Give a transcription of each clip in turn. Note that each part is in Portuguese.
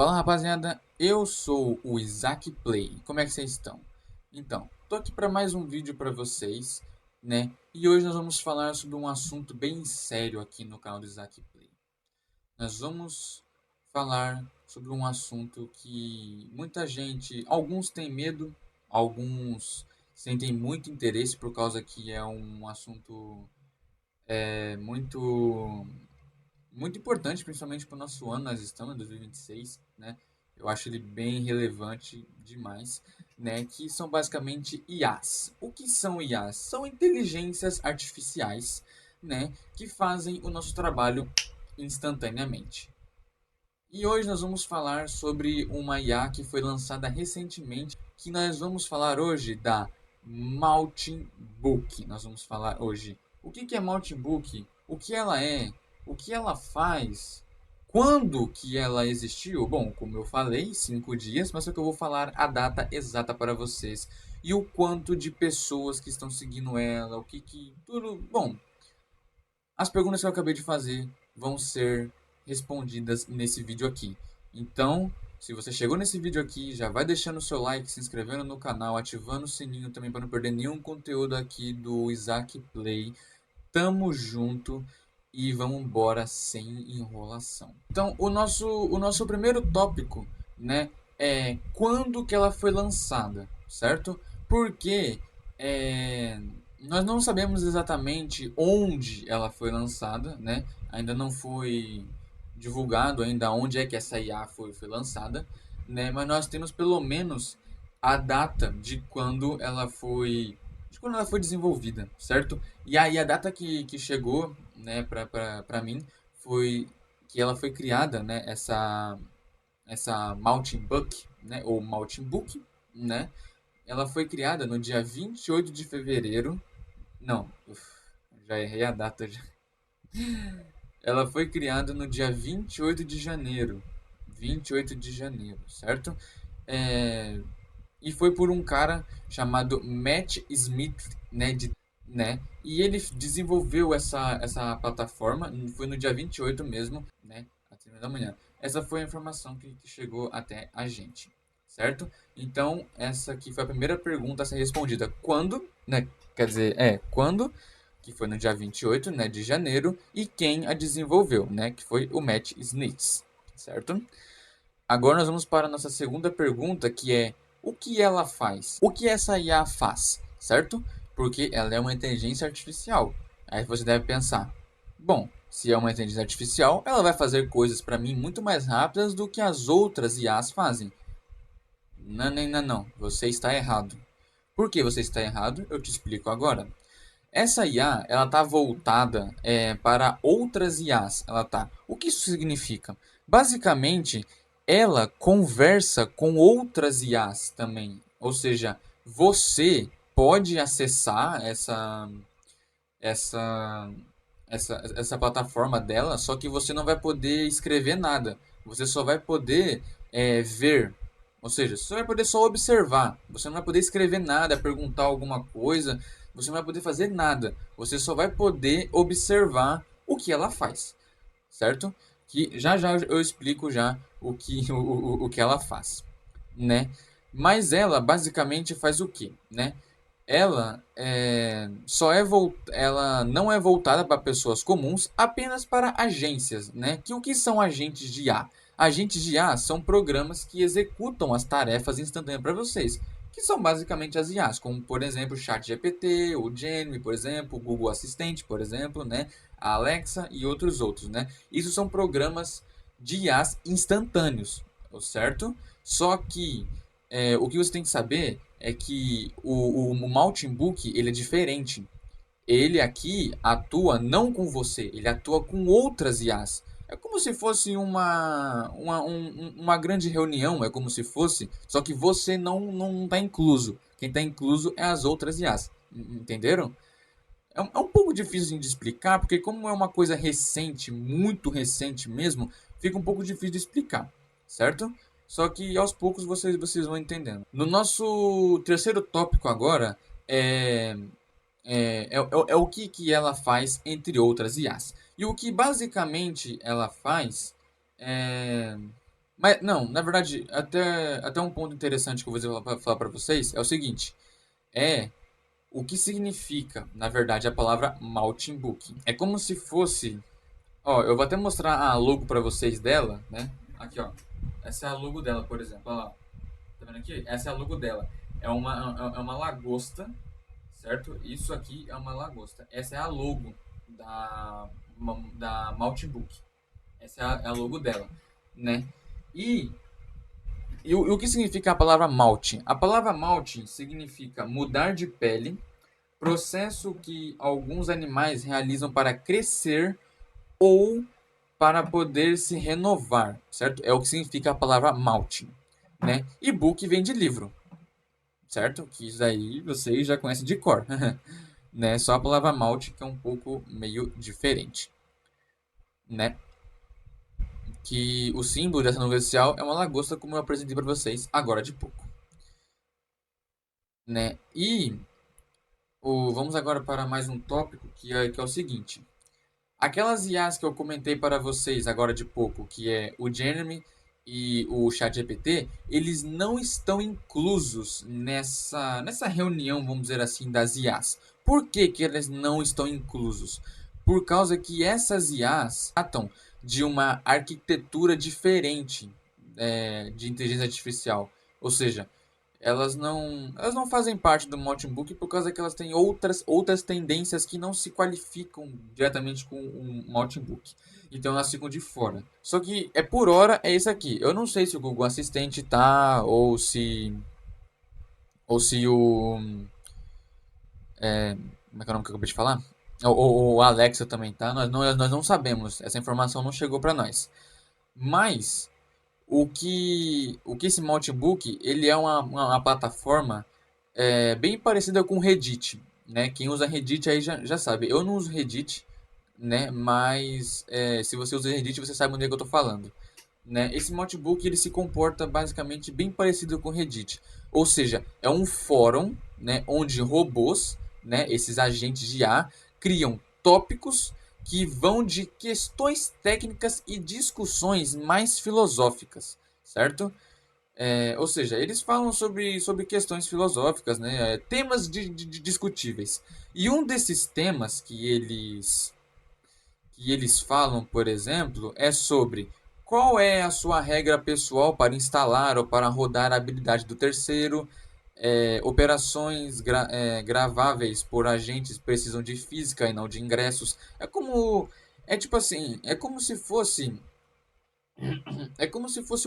Fala rapaziada, eu sou o Isaac Play. Como é que vocês estão? Então, tô aqui para mais um vídeo para vocês, né? E hoje nós vamos falar sobre um assunto bem sério aqui no canal do Isaac Play. Nós vamos falar sobre um assunto que muita gente, alguns têm medo, alguns sentem muito interesse por causa que é um assunto muito importante, principalmente para o nosso ano, nós estamos em 2026, né? Eu acho ele bem relevante demais, né? Que são basicamente IAs. O que são IAs? São inteligências artificiais, né? Que fazem o nosso trabalho instantaneamente. E hoje nós vamos falar sobre uma IA que foi lançada recentemente, que nós vamos falar hoje da Maltinbook. Nós vamos falar hoje o que é Maltinbook, o que ela é, o que ela faz, quando que ela existiu. Bom, como eu falei, 5 dias, mas só que eu vou falar a data exata para vocês e o quanto de pessoas que estão seguindo ela, o que tudo. Bom, as perguntas que eu acabei de fazer vão ser respondidas nesse vídeo aqui. Então, se você chegou nesse vídeo aqui, já vai deixando o seu like, se inscrevendo no canal, ativando o sininho também para não perder nenhum conteúdo aqui do Isaac Play. Tamo junto e vamos embora sem enrolação. Então, o nosso primeiro tópico, né, é quando que ela foi lançada, certo? Porque é, nós não sabemos exatamente onde ela foi lançada, né? Ainda não foi divulgado ainda onde é que essa IA foi lançada, né? Mas nós temos pelo menos a data de quando ela foi desenvolvida, certo? E aí a data que chegou, né, para mim foi que ela foi criada, né, essa Mountain Book, né, ou Mountain Book, né? Ela foi criada no dia 28 de fevereiro. Não, já errei a data já. Ela foi criada no dia 28 de janeiro. 28 de janeiro, certo? É, e foi por um cara chamado Matt Smith, né? E ele desenvolveu essa plataforma, foi no dia 28 mesmo, né? Às 3 da manhã. Essa foi a informação que chegou até a gente, certo? Então, essa aqui foi a primeira pergunta a ser respondida. Quando, né? Quer dizer, quando, que foi no dia 28, né, de janeiro, e quem a desenvolveu, né? Que foi o Matt Smith, certo? Agora nós vamos para a nossa segunda pergunta, que é o que ela faz? O que essa IA faz, certo? Porque ela é uma inteligência artificial. Aí você deve pensar, bom, se é uma inteligência artificial, ela vai fazer coisas para mim muito mais rápidas do que as outras IAs fazem. Não, não, não, não. Você está errado. Por que você está errado? Eu te explico agora. Essa IA, ela tá voltada para outras IAs. Ela tá. O que isso significa? Basicamente, ela conversa com outras IAs também. Ou seja, você pode acessar essa, essa plataforma dela, só que você não vai poder escrever nada. Você só vai poder ver. Ou seja, você vai poder só observar. Você não vai poder escrever nada, perguntar alguma coisa. Você não vai poder fazer nada. Você só vai poder observar o que ela faz, certo? Que já já eu explico já o que ela faz, né? Mas ela basicamente faz o que, né? Ela não é voltada para pessoas comuns, apenas para agências, né? Que o que são agentes de IA? Agentes de IA são programas que executam as tarefas instantâneas para vocês, que são basicamente as IAs, como por exemplo o ChatGPT, o Gemini, por exemplo, o Google Assistente, por exemplo, né? A Alexa e outros, né? Isso são programas de IAs instantâneos, certo? Só que o que você tem que saber é que o Mountain Book ele é diferente. Ele aqui atua não com você, ele atua com outras IAs. É como se fosse uma grande reunião, é como se fosse, só que você não está incluso. Quem está incluso é as outras IAs. Entenderam? É um pouco difícil de explicar, porque como é uma coisa recente, muito recente mesmo, fica um pouco difícil de explicar, certo? Só que aos poucos vocês vão entendendo. No nosso terceiro tópico agora é o que ela faz entre outras IAs. E o que basicamente ela faz é. Mas, não, na verdade, até um ponto interessante que eu vou falar para vocês é o seguinte: é o que significa, na verdade, a palavra Malting Book. É como se fosse. Ó, eu vou até mostrar a logo para vocês dela, né? Aqui, ó. Essa é a logo dela, por exemplo. Ó lá. Tá vendo aqui? Essa é a logo dela. É uma lagosta, certo? Isso aqui é uma lagosta. Essa é a logo da, da Malting Book. Essa é a logo dela, né? E e o que significa a palavra malte? A palavra malte significa mudar de pele, processo que alguns animais realizam para crescer ou para poder se renovar, certo? É o que significa a palavra malte, né? E book vem de livro, certo? Que isso aí vocês já conhecem de cor, né? Só a palavra malte que é um pouco meio diferente, né? Que o símbolo dessa nuvem social é uma lagosta, como eu apresentei para vocês agora de pouco, né? E vamos agora para mais um tópico que é o seguinte. Aquelas IAs que eu comentei para vocês agora de pouco, que é o Gemini e o ChatGPT, eles não estão inclusos nessa reunião, vamos dizer assim, das IAs. Por que que eles não estão inclusos? Por causa que essas IAs tratam de uma arquitetura diferente de inteligência artificial. Ou seja, elas não fazem parte do Book por causa que elas têm outras tendências que não se qualificam diretamente com um Book. Então elas ficam de fora. Só que por hora é isso aqui. Eu não sei se o Google Assistente tá ou se o como é que é o nome que eu acabei de falar? O Alexa também tá. Nós não sabemos. Essa informação não chegou para nós. Mas o que esse Notebook, ele é uma plataforma bem parecida com o Reddit, né? Quem usa Reddit aí já sabe. Eu não uso Reddit, né? Mas se você usa Reddit, você sabe onde é que eu tô falando, né? Esse notebook ele se comporta basicamente bem parecido com o Reddit, ou seja, é um fórum, né? Onde robôs, né? Esses agentes de IA criam tópicos que vão de questões técnicas e discussões mais filosóficas, certo? Ou seja, eles falam sobre questões filosóficas, né? Temas de discutíveis. E um desses temas que eles falam, por exemplo, é sobre qual é a sua regra pessoal para instalar ou para rodar a habilidade do terceiro. Operações graváveis por agentes precisam de física e não de ingressos. É tipo assim, é como se fosse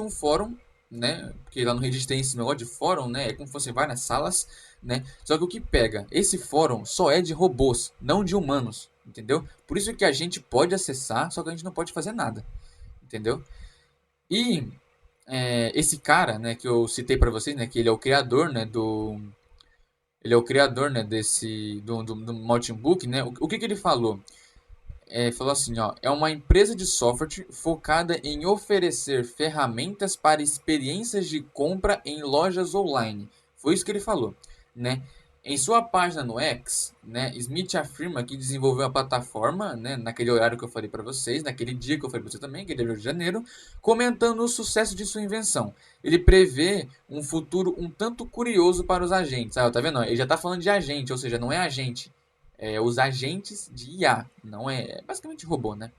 um fórum, né? Porque lá no Reddit tem esse negócio de fórum, né? É como se fosse várias salas, né? Só que o que pega? Esse fórum só é de robôs, não de humanos, entendeu? Por isso que a gente pode acessar, só que a gente não pode fazer nada, entendeu? E esse cara, né, que eu citei pra vocês, né, que ele é o criador, né, do Martin Book, né? O que que ele falou? Falou assim, ó, é uma empresa de software focada em oferecer ferramentas para experiências de compra em lojas online. Foi isso que ele falou, né? Em sua página no X, né, Smith afirma que desenvolveu a plataforma, né, naquele horário que eu falei para vocês, naquele dia que eu falei para você também, que é de janeiro, comentando o sucesso de sua invenção. Ele prevê um futuro um tanto curioso para os agentes. Ah, tá vendo? Ele já está falando de agente, ou seja, não é agente, os agentes de IA, não é basicamente robô, né?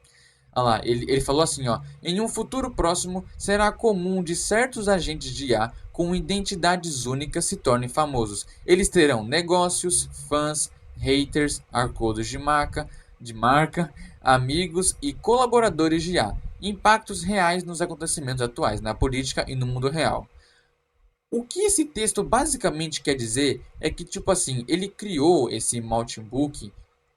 Olha lá, ele falou assim, ó, em um futuro próximo será comum de certos agentes de IA com identidades únicas se tornem famosos. Eles terão negócios, fãs, haters, arcodos de marca, amigos e colaboradores de IA. Impactos reais nos acontecimentos atuais, na política e no mundo real. O que esse texto basicamente quer dizer é que, tipo assim, ele criou esse Book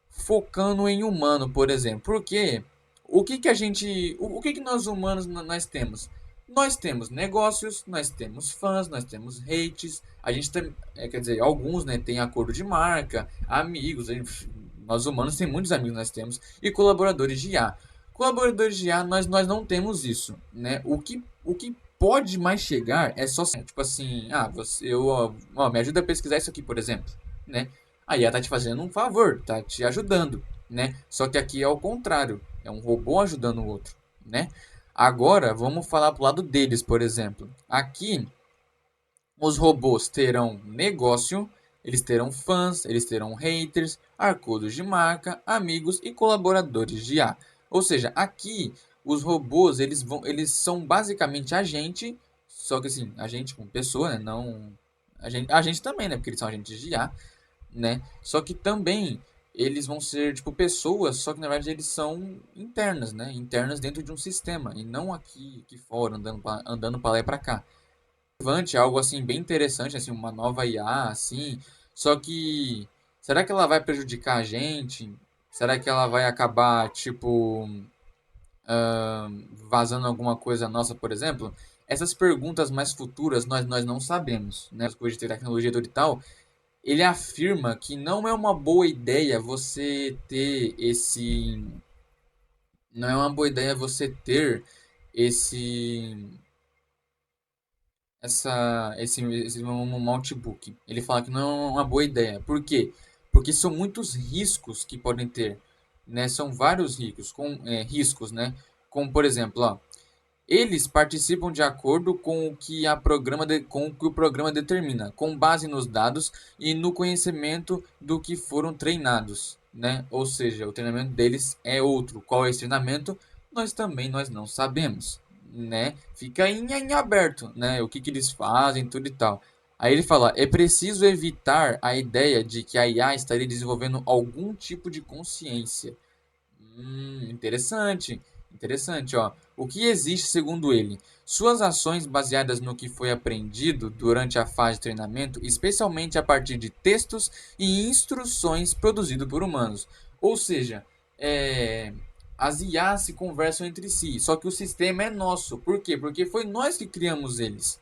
focando em humano, por exemplo. Porque o que que nós humanos nós temos? Nós temos negócios, nós temos fãs, nós temos hates, a gente tem, quer dizer, alguns, né, tem acordo de marca, amigos, nós humanos tem muitos amigos nós temos e colaboradores de IA. Colaboradores de IA nós não temos isso, né? O que pode mais chegar é só tipo assim, me ajuda a pesquisar isso aqui, por exemplo, né? A IA tá te fazendo um favor, tá te ajudando, né? Só que aqui é o contrário, é um robô ajudando o outro, né? Agora, vamos falar pro lado deles, por exemplo. Aqui, os robôs terão negócio, eles terão fãs, eles terão haters, arcudos de marca, amigos e colaboradores de IA. Ou seja, aqui os robôs eles são basicamente a gente, só que assim, a gente como pessoa, né? Não a gente também, né? Porque eles são agentes de IA, né? Só que também eles vão ser tipo pessoas, só que na verdade eles são internas, né? Internas dentro de um sistema e não aqui fora andando para lá e para cá. Relevante, algo assim bem interessante, assim, uma nova IA, assim. Só que será que ela vai prejudicar a gente? Será que ela vai acabar, tipo, vazando alguma coisa nossa, por exemplo? Essas perguntas mais futuras nós não sabemos, né? As coisas de tecnologia e tudo e tal. Ele afirma que não é uma boa ideia você ter esse. Não é uma boa ideia você ter esse esse um notebook. Ele fala que não é uma boa ideia. Por quê? Porque são muitos riscos que podem ter, né? São vários riscos, né? Como por exemplo, ó, eles participam de acordo com o que com o que o programa determina, com base nos dados e no conhecimento do que foram treinados, né? Ou seja, o treinamento deles é outro. Qual é esse treinamento? Nós não sabemos, né? Fica em aberto, né? O que eles fazem, tudo e tal. Aí ele fala: é preciso evitar a ideia de que a IA estaria desenvolvendo algum tipo de consciência. Interessante. Interessante, ó. O que existe segundo ele? Suas ações baseadas no que foi aprendido durante a fase de treinamento, especialmente a partir de textos e instruções produzidos por humanos. Ou seja, é, as IAs se conversam entre si, só que o sistema é nosso. Por quê? Porque foi nós que criamos eles,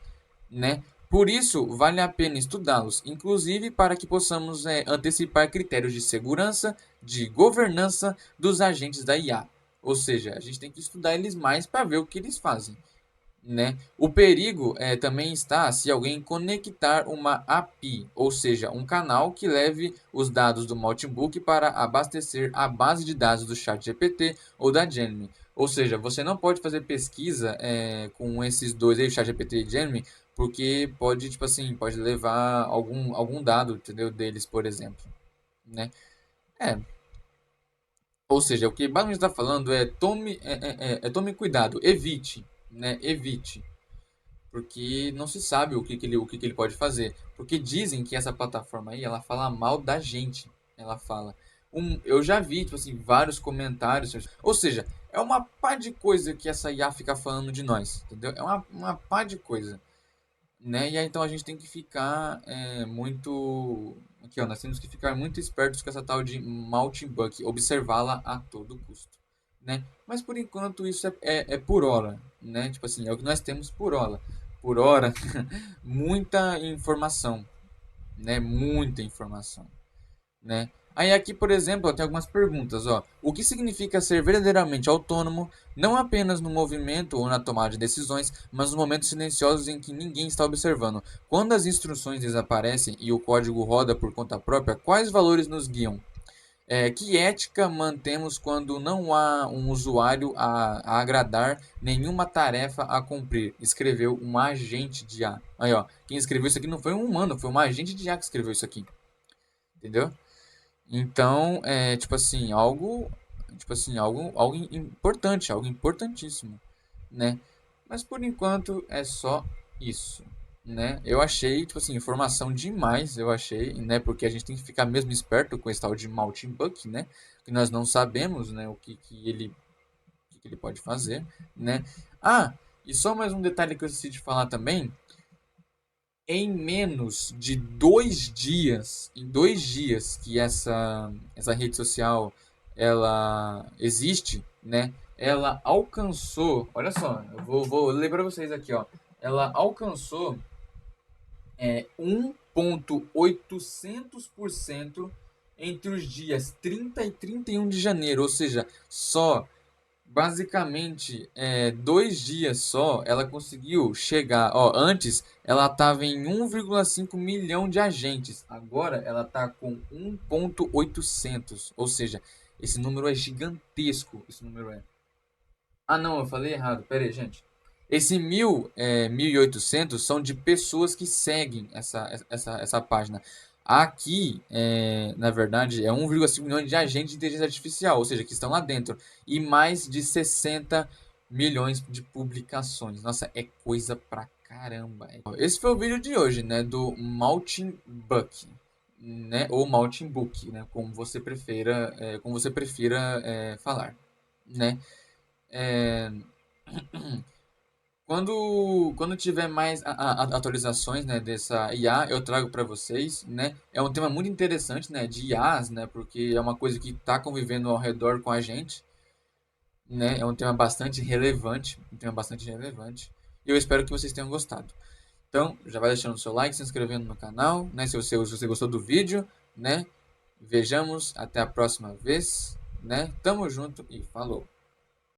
né? Por isso, vale a pena estudá-los, inclusive para que possamos antecipar critérios de segurança, de governança dos agentes da IA. Ou seja, a gente tem que estudar eles mais para ver o que eles fazem, né? O perigo também está se alguém conectar uma API, ou seja, um canal que leve os dados do notebook para abastecer a base de dados do ChatGPT ou da Gemini. Ou seja, você não pode fazer pesquisa com esses dois aí, ChatGPT e Gemini, porque pode, tipo assim, pode levar algum dado, entendeu, deles, por exemplo, né? É, ou seja, o que basicamente está falando é tome cuidado, evite, né? Evite, porque não se sabe o que ele pode fazer. Porque dizem que essa plataforma aí, ela fala mal da gente. Ela fala. Eu já vi, tipo assim, vários comentários. Ou seja, é uma pá de coisa que essa IA fica falando de nós, entendeu? É uma pá de coisa, né? E aí, então a gente tem que ficar muito. Aqui, ó, nós temos que ficar muito espertos com essa tal de Maltimbuck, observá-la a todo custo, né? Mas por enquanto isso é por hora, né? Tipo assim, é o que nós temos por hora. Por hora, muita informação, né? Muita informação, né? Aí aqui, por exemplo, tem algumas perguntas, ó. O que significa ser verdadeiramente autônomo, não apenas no movimento ou na tomada de decisões, mas nos momentos silenciosos em que ninguém está observando? Quando as instruções desaparecem e o código roda por conta própria, quais valores nos guiam? Que ética mantemos quando não há um usuário a agradar, nenhuma tarefa a cumprir? Escreveu um agente de IA. Aí, ó, quem escreveu isso aqui não foi um humano, foi um agente de IA que escreveu isso aqui. Entendeu? Então, tipo assim, algo importante, algo importantíssimo, né? Mas por enquanto é só isso, né? Eu achei, tipo assim, informação demais, eu achei, né? Porque a gente tem que ficar mesmo esperto com esse tal de Maltin Buck, né? Que nós não sabemos, né? O que ele pode fazer, né? Ah, e só mais um detalhe que eu esqueci de falar também, em menos de 2 dias, em 2 dias que essa rede social ela existe, né? Ela alcançou, olha só, vou ler para vocês aqui, ó. Ela alcançou 1,800% entre os dias 30 e 31 de janeiro, ou seja, só basicamente, 2 dias só, ela conseguiu chegar. Ó, antes ela estava em 1,5 milhão de agentes. Agora ela está com 1,800. Ou seja, esse número é gigantesco. Esse número é. Ah, não, eu falei errado. Pera aí, gente. Esse 1.800 são de pessoas que seguem essa página. Aqui, na verdade, é 1,5 milhões de agentes de inteligência artificial, ou seja, que estão lá dentro. E mais de 60 milhões de publicações. Nossa, é coisa pra caramba. Esse foi o vídeo de hoje, né? Do Maltin Buck, né? Ou Maltin Book, né? Como você prefira falar, né? É, quando tiver mais atualizações, né, dessa IA, eu trago para vocês, né? É um tema muito interessante, né, de IAs, né, porque é uma coisa que está convivendo ao redor com a gente, né? É um tema bastante relevante, um tema bastante relevante. E eu espero que vocês tenham gostado. Então, já vai deixando o seu like, se inscrevendo no canal, né, se você gostou do vídeo, né? Vejamos até a próxima vez, né? Tamo junto e falou.